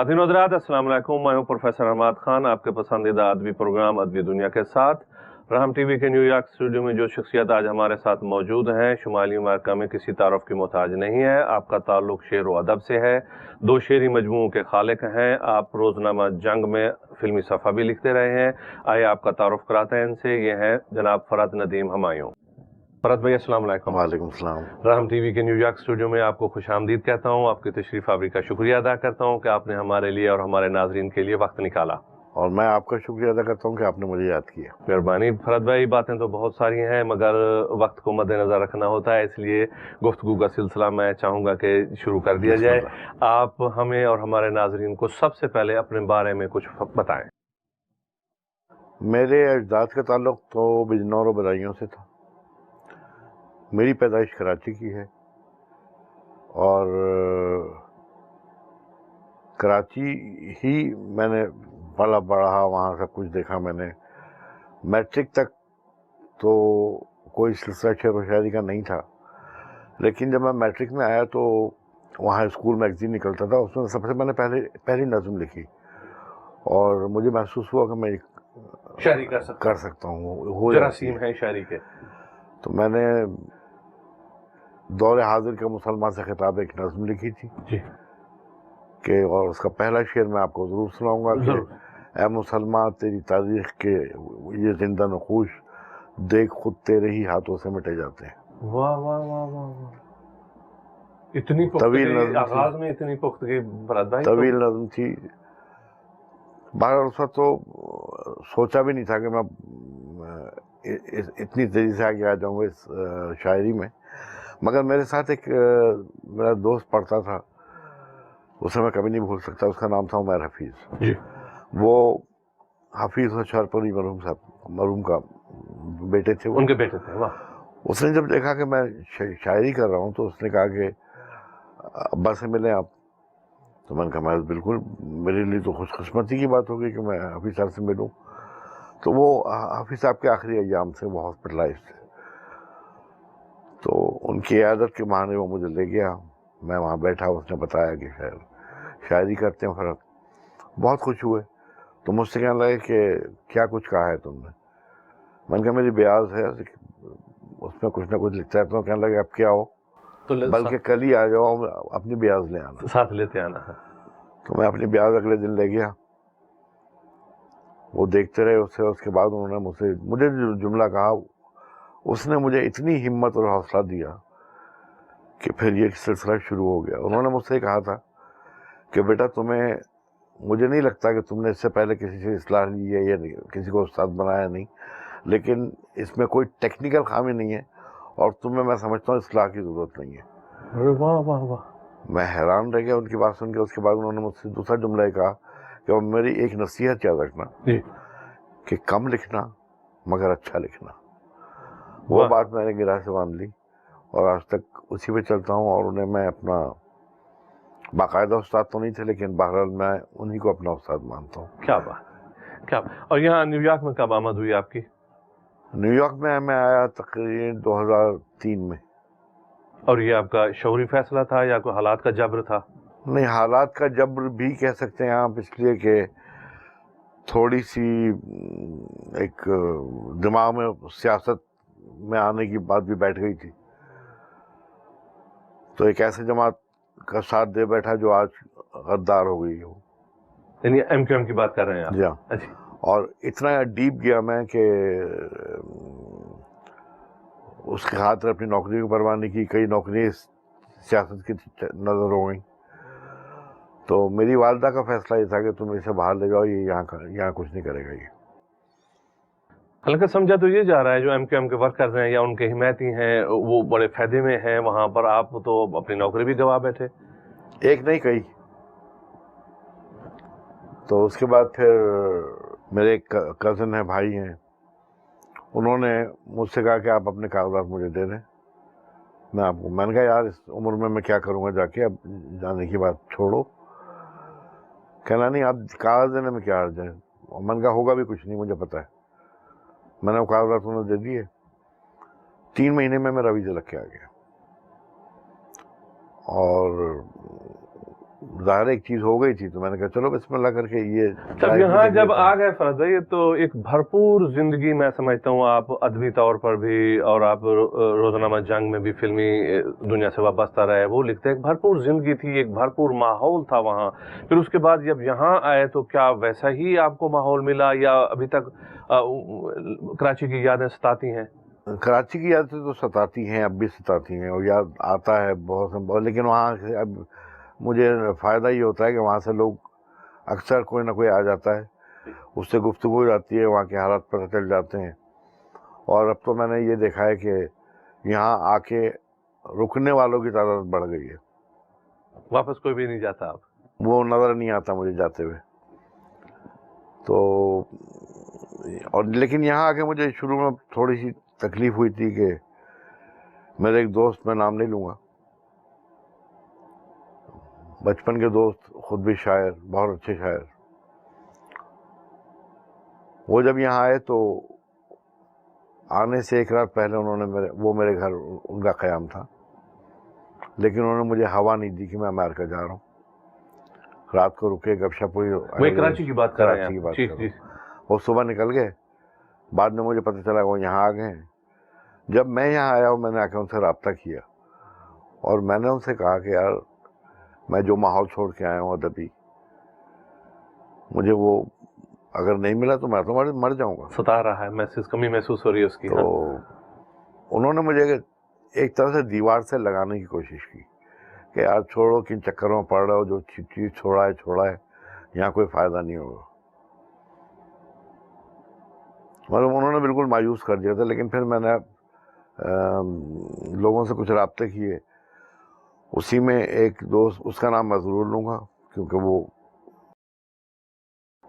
खातिन हज़रात अस्सलाम वालेकुम। मैं हूँ प्रोफेसर अहमद खान, आपके पसंदीदा अदबी प्रोग्राम अदबी दुनिया के साथ। रहम टीवी के न्यूयॉर्क स्टूडियो में जो शख्सियत आज हमारे साथ मौजूद हैं, शुमाली अमेरिका में किसी तारुफ की मोहताज नहीं है। आपका ताल्लुक शेर व अदब से है, 2 शेरी मजमूओं के खालिक हैं। आप रोज़नामा जंग में फिल्मी सफ़ा भी लिखते रहे हैं। आइए आपका तारुफ कराते हैं इनसे। ये हैं जनाब फरहत नदीम हमायूं। फरहत भाई अस्सलाम वालेकुम। वालेकुम सलाम। रहम टीवी के न्यूयॉर्क स्टूडियो में आपको खुशामदीद कहता हूँ। आपकी तशरीफ़ आवरी का शुक्रिया अदा करता हूँ कि आपने हमारे लिए और हमारे नाजरीन के लिए वक्त निकाला। और मैं आपका शुक्रिया अदा करता हूँ कि आपने मुझे याद किया। मेहरबानी फरहत भाई। बातें तो बहुत सारी हैं मगर वक्त को मद्देनज़र रखना होता है, इसलिए गुफ्तगू का सिलसिला मैं चाहूँगा कि शुरू कर दिया जाए। आप हमें और हमारे नाजरीन को सबसे पहले अपने बारे में कुछ बताएं। मेरे अजदाद का ताल्लुक तो बिजनौर और बदायूं से था। मेरी पैदाइश कराची की है और कराची ही मैंने पला बढ़ा, वहाँ सब कुछ देखा मैंने। मैट्रिक तक तो कोई सिलसिला शेर व शायरी का नहीं था, लेकिन जब मैं मैट्रिक में आया तो वहाँ स्कूल मैगजीन निकलता था, उसमें सबसे मैंने पहली नज़म लिखी और मुझे महसूस हुआ कि मैं शायरी कर सकता हूँ, जरासीम है शायरी के। तो मैंने दौरे हाजिर के मुसलमान से खिताब एक नज़म लिखी थी जी कि, और उसका पहला शेर मैं आपको ज़रूर सुनाऊंगा कि ऐ मुसलमान तेरी तारीख के ये जिंदा नखूश देख खुद तेरे ही हाथों से मिटे जाते हैं। वाह वाह वाह वाह वाह। इतनी तवील पुख्तगी, आगाज में इतनी पुख्तगी फरहत भाई। तवील नज़म थी। बाहर उस वक्त तो सोचा भी नहीं था कि मैं इतनी तेज़ी से आगे आ जाऊँगा इस शायरी में, मगर मेरे साथ एक मेरा दोस्त पढ़ता था, उसे मैं कभी नहीं भूल सकता। उसका नाम था उमर हफीज़ जी। वो हफीज़ और शरपरी मरहूम का बेटे थे, उनके बेटे थे। वाह। उसने जब देखा कि मैं शायरी कर रहा हूँ तो उसने कहा कि अब्बा से मिले आप। तो मैंने कहा मैं बिल्कुल, मेरे लिए तो खुशकिस्मती की बात होगी कि मैं हफीज़ साहब से मिलूँ। तो वो हफीज़ साहब के आखिरी अय्याम से वो हॉस्पिटलाइज थे, तो उनकी इयादत के बहाने वो मुझे ले गया। मैं वहाँ बैठा, उसने बताया कि शायरी करते हैं फरहत। बहुत खुश हुए, तो मुझसे कहने लगे कि क्या कुछ कहा है तुमने। मैंने कहा मेरी ब्याज है, उसमें कुछ ना कुछ लिखता है। तो कहने लगे अब क्या हो, तो बल्कि कल ही आ जाओ, अपनी ब्याज ले आना, साथ लेते आना है। तो मैं अपनी ब्याज अगले दिन ले गया। वो देखते रहे उसके बाद उन्होंने मुझे जो जुमला कहा, उसने मुझे इतनी हिम्मत और हौसला दिया कि फिर ये सिलसिला शुरू हो गया। उन्होंने मुझसे कहा था कि बेटा तुम्हें, मुझे नहीं लगता कि तुमने इससे पहले किसी से इस्लाह ली है या किसी को उस्ताद बनाया नहीं, लेकिन इसमें कोई टेक्निकल खामी नहीं है और तुम्हें मैं समझता हूँ इस्लाह की ज़रूरत नहीं है। अरे वाह वाह वाह। मैं हैरान रह गया उनकी बात सुन के। उसके बाद उन्होंने मुझसे दूसरा जुमला कहा कि मेरी एक नसीहत याद रखना कि कम लिखना मगर अच्छा लिखना। वो बात मैंने गिरा से मान ली और आज तक उसी पे चलता हूँ। और उन्हें मैं अपना बाकायदा उस्ताद तो नहीं थे, लेकिन बहरहाल मैं उन्हीं को अपना उस्ताद मानता हूँ। क्या बात, क्या बात। और यहाँ न्यूयॉर्क में कब आमद हुई आपकी? न्यूयॉर्क में मैं आया तकरीबन 2003 में। और ये आपका शऊरी फैसला था या कोई हालात का जबर था? नहीं, हालात का जबर भी कह सकते हैं आप, इसलिए कि थोड़ी सी एक दिमाग में सियासत में आने की बात भी बैठ गई थी, तो एक ऐसे जमात का साथ दे बैठा जो आज गद्दार हो गई हो। यानी एमक्यूएम की बात कर रहे हैं आप? जी हाँ। और इतना डीप गया मैं कि उसके खातिर अपनी नौकरी की परवाह नहीं की। कई नौकरियाँ सियासत की नज़र हो गई, तो मेरी वालदा का फैसला ये था कि तुम इसे बाहर ले जाओ, ये यहाँ कुछ नहीं करेगा ये। हालांकि समझा तो ये जा रहा है जो एमक्यूएम के वर्कर्स हैं या उनके हिमायती हैं वो बड़े फायदे में हैं वहाँ पर, आप तो अपनी नौकरी भी गवा बैठे। एक नहीं कई। तो उसके बाद फिर मेरे एक कज़न है, भाई हैं, उन्होंने मुझसे कहा कि आप अपने कागजात मुझे दे दें, मैं आपको। मैंने कहा यार इस उम्र में मैं क्या करूँगा जाके, अब जाने की बात छोड़ो। कहना नहीं, आप कागज देने में क्या अर्ज है। मैंने कहा होगा भी कुछ नहीं, मुझे पता है। मैंने वो कागजात उन्हें दे दिए। 3 महीने में मेरा वीज़ा लग के आ गया और ظاہر ایک چیز ہو گئی تھی تو میں نے کہا چلو بسم اللہ کر کے یہ جب یہاں جب آ گئے فرحت بھائی تو ایک بھرپور زندگی میں سمجھتا ہوں آپ ادبی طور پر بھی اور آپ روزنامہ جنگ میں بھی فلمی دنیا سے وابستہ رہے، وہ لکھتے ہیں ایک بھرپور زندگی تھی، ایک بھرپور ماحول تھا وہاں. پھر اس کے بعد جب یہاں آئے تو کیا ویسا ہی آپ کو ماحول ملا یا ابھی تک کراچی کی یادیں ستاتی ہیں؟ کراچی کی یادیں تو ستاتی ہیں، اب بھی ستاتی ہیں، اور یاد آتا ہے بہت، لیکن وہاں سے اب مجھے فائدہ یہ ہوتا ہے کہ وہاں سے لوگ اکثر کوئی نہ کوئی آ جاتا ہے، اس سے گفتگو ہو جاتی ہے، وہاں کے حالات پتہ چل جاتے ہیں. اور اب تو میں نے یہ دیکھا ہے کہ یہاں آ کے رکنے والوں کی تعداد بڑھ گئی ہے. واپس کوئی بھی نہیں جاتا آپ؟ وہ نظر نہیں آتا مجھے جاتے ہوئے. تو اور لیکن یہاں آ کے مجھے شروع میں تھوڑی سی تکلیف ہوئی تھی کہ میرے ایک دوست، میں نام نہیں لوں گا، بچپن کے دوست، خود بھی شاعر، بہت اچھے شاعر، وہ جب یہاں آئے تو آنے سے ایک رات پہلے انہوں نے وہ میرے گھر ان کا قیام تھا، لیکن انہوں نے مجھے ہوا نہیں دی کہ میں امریکہ جا رہا ہوں. رات کو رکے، گپ شپ ہوئی. وہ کراچی کی بات کر رہے ہیں؟ کراچی کی بات کر رہا ہوں. وہ صبح نکل گئے، بعد میں مجھے پتہ چلا وہ یہاں آ گئے ہیں. جب میں یہاں آیا ہوں میں نے آ کے ان سے رابطہ کیا اور میں نے ان سے کہا کہ یار میں جو ماحول چھوڑ کے آیا ہوں ادبی، مجھے وہ اگر نہیں ملا تو میں تو مر جاؤں گا. ستا رہا ہے، کمی محسوس ہو رہی ہے اس کی. تو انہوں نے مجھے ایک طرح سے دیوار سے لگانے کی کوشش کی کہ یار چھوڑو، کن چکروں میں پڑ رہے ہو، جو چیز چھوڑا ہے، یہاں کوئی فائدہ نہیں ہوگا. مطلب انہوں نے بالکل مایوس کر دیا تھا. لیکن پھر میں نے لوگوں سے کچھ رابطے کیے، اسی میں ایک دوست، اس کا نام میں ضرور لوں گا کیونکہ وہ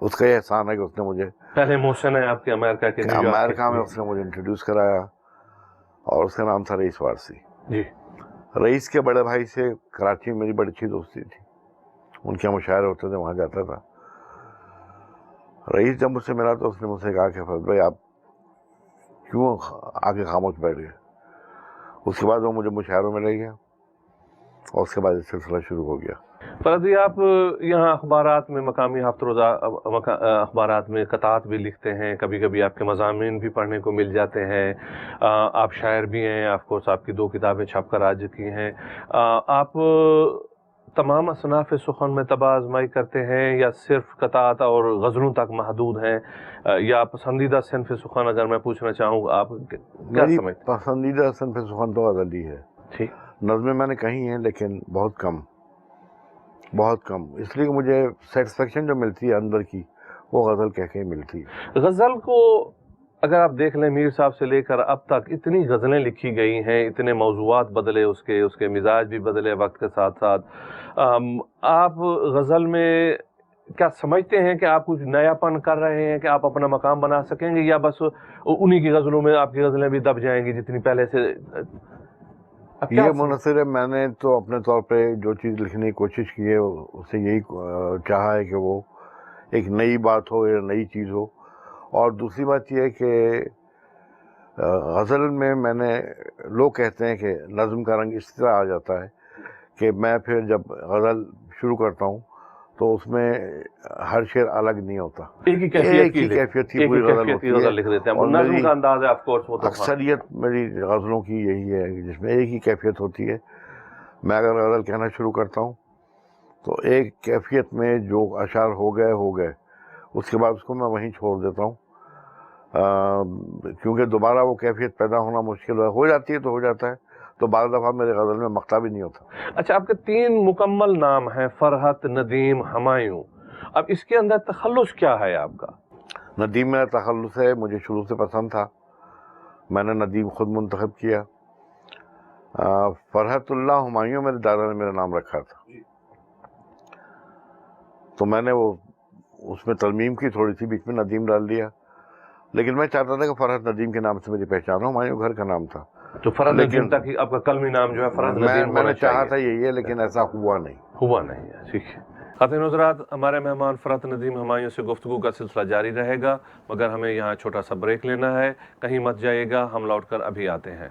اس کا یہ احسان ہے کہ اس نے مجھے پہلے موشن ہے آپ کے امریکہ کے، امریکہ میں اس نے مجھے انٹروڈیوس کرایا، اور اس کا نام تھا رئیس وارسی. جی. رئیس کے بڑے بھائی سے کراچی میں میری بڑی اچھی دوستی تھی، ان کے مشاعرے ہوتے تھے، وہاں جاتا تھا. رئیس جب مجھ سے ملا تو اس نے مجھ سے کہا کہ فرحت بھائی آپ کیوں آگے خاموش بیٹھ گئے. اس کے بعد وہ مجھے مشاعروں میں لے گیا اور اس کے بعد یہ سلسلہ شروع ہو گیا. فرحت جی، آپ یہاں اخبارات میں، مقامی ہفت روزہ اخبارات میں قطعات بھی لکھتے ہیں، کبھی کبھی آپ کے مضامین بھی پڑھنے کو مل جاتے ہیں. آپ شاعر بھی ہیں، آف کورس آپ کی 2 کتابیں چھپ کر آ چکی ہیں. آپ تمام اصناف سخن میں طبع آزمائی کرتے ہیں یا صرف قطعات اور غزلوں تک محدود ہیں، یا پسندیدہ صنف سخن اگر میں پوچھنا چاہوں آپ کیا سمجھتے ہیں؟ پسندیدہ صنف سخن تو غزل ہی ہے. ٹھیک. نظمیں میں نے کہی ہیں لیکن بہت کم، اس لیے کہ مجھے سیٹسفیکشن جو ملتی ہے اندر کی وہ غزل کہہ کے ملتی ہے. غزل کو اگر آپ دیکھ لیں، میر صاحب سے لے کر اب تک اتنی غزلیں لکھی گئی ہیں، اتنے موضوعات بدلے، اس کے مزاج بھی بدلے وقت کے ساتھ ساتھ. آپ غزل میں کیا سمجھتے ہیں کہ آپ کچھ نیا پن کر رہے ہیں کہ آپ اپنا مقام بنا سکیں گے، یا بس انہی کی غزلوں میں آپ کی غزلیں بھی دب جائیں گی جتنی پہلے سے؟ یہ منحصر ہے، میں نے تو اپنے طور پہ جو چیز لکھنے کی کوشش کی ہے اسے یہی چاہا ہے کہ وہ ایک نئی بات ہو یا نئی چیز ہو. اور دوسری بات یہ ہے کہ غزل میں نے، لوگ کہتے ہیں کہ نظم کا رنگ اس طرح آ جاتا ہے کہ میں پھر جب غزل شروع کرتا ہوں تو اس میں ہر شعر الگ نہیں ہوتا، ایک ہی کیفیت کی پوری غزل لکھ دیتے ہیں. نظم کا انداز ہے، آف کورس وہ تو اکثریت میری غزلوں کی یہی ہے جس میں ایک ہی کیفیت ہوتی ہے. میں اگر غزل کہنا شروع کرتا ہوں تو ایک کیفیت میں جو اشعار ہو گئے، اس کے بعد اس کو میں وہیں چھوڑ دیتا ہوں، کیونکہ دوبارہ وہ کیفیت پیدا ہونا مشکل ہو جاتی ہے. تو ہو جاتا ہے تو بعض دفعہ میرے غزل میں مقطع بھی نہیں ہوتا. اچھا، آپ کے 3 مکمل نام ہیں، فرحت، ندیم، ہمایوں. اب اس کے اندر تخلص کیا ہے آپ کا؟ ندیم میرا تخلص ہے، مجھے شروع سے پسند تھا، میں نے ندیم خود منتخب کیا. فرحت اللہ ہمایوں میرے دادا نے میرا نام رکھا تھا، تو میں نے وہ اس میں ترمیم کی تھوڑی سی، بیچ میں ندیم ڈال دیا. لیکن میں چاہتا تھا کہ فرحت ندیم کے نام سے میری پہچان ہو، ہمایوں گھر کا نام تھا. تو فرحت ندیم تک آپ کا قلمی نام جو ہے فرحت ندیم میں نے چاہا تھا یہی ہے، لیکن ایسا ہوا نہیں ہے. ٹھیک ہے. خاتون حضرات، ہمارے مہمان فرحت ندیم ہمایوں سے گفتگو کا سلسلہ جاری رہے گا، مگر ہمیں یہاں چھوٹا سا بریک لینا ہے. کہیں مت جائیے گا، ہم لوٹ کر ابھی آتے ہیں.